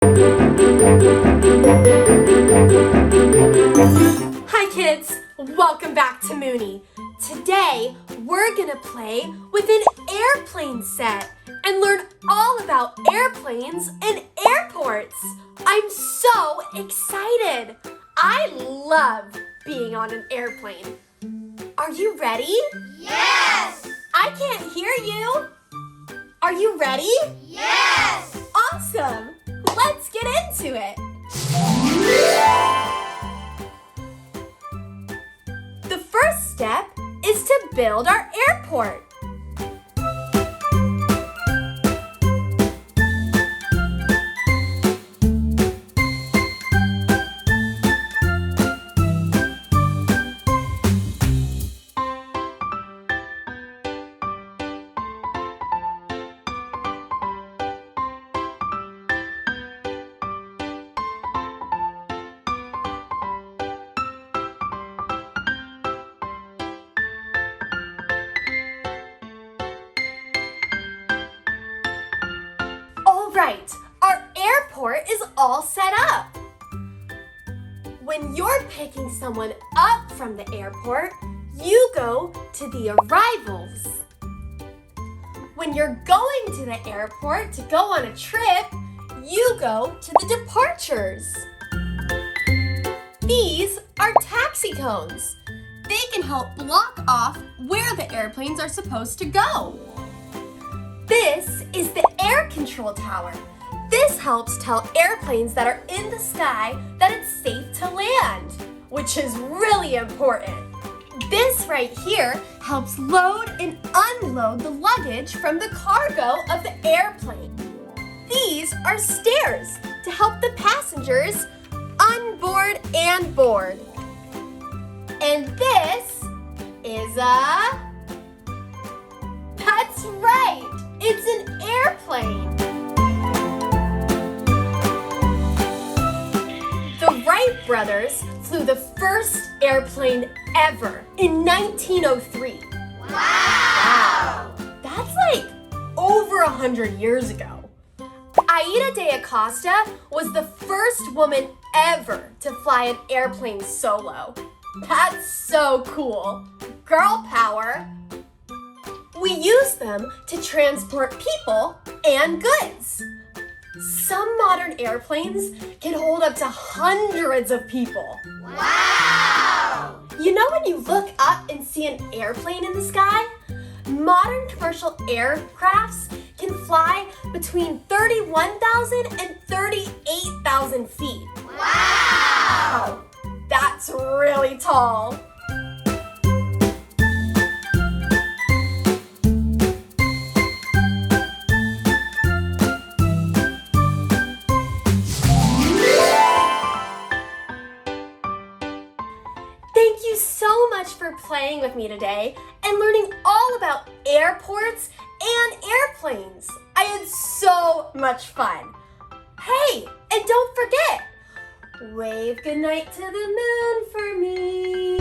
Hi kids, welcome back to Moony. Today we're gonna play with an airplane set and learn all about airplanes and airports. I'm so excited. I love being on an airplane. Are you ready? Yes! I can't hear you. Are you ready? Yes! Awesome! Let's get into it. The first step is to build our airport. Right, our airport is all set up. When you're picking someone up from the airport, you go to the arrivals. When you're going to the airport to go on a trip, you go to the departures. These are taxi cones. They can help block off where the airplanes are supposed to go. This is the air control tower. This helps tell airplanes that are in the sky that it's safe to land, which is really important. This right here helps load and unload the luggage from the cargo of the airplane. These are stairs to help the passengers unboard and board. And this is That's right! It's an airplane! The Wright brothers flew the first airplane ever in 1903. Wow! That's like over 100 years ago. Aida de Acosta was the first woman ever to fly an airplane solo. That's so cool. Girl power! We use them to transport people and goods. Some modern airplanes can hold up to hundreds of people. Wow! You know when you look up and see an airplane in the sky? Modern commercial aircrafts can fly between 31,000 and 38,000 feet. Wow! That's really tall. Thank you so much for playing with me today and learning all about airports and airplanes. I had so much fun. Hey, and don't forget, wave goodnight to the moon for me.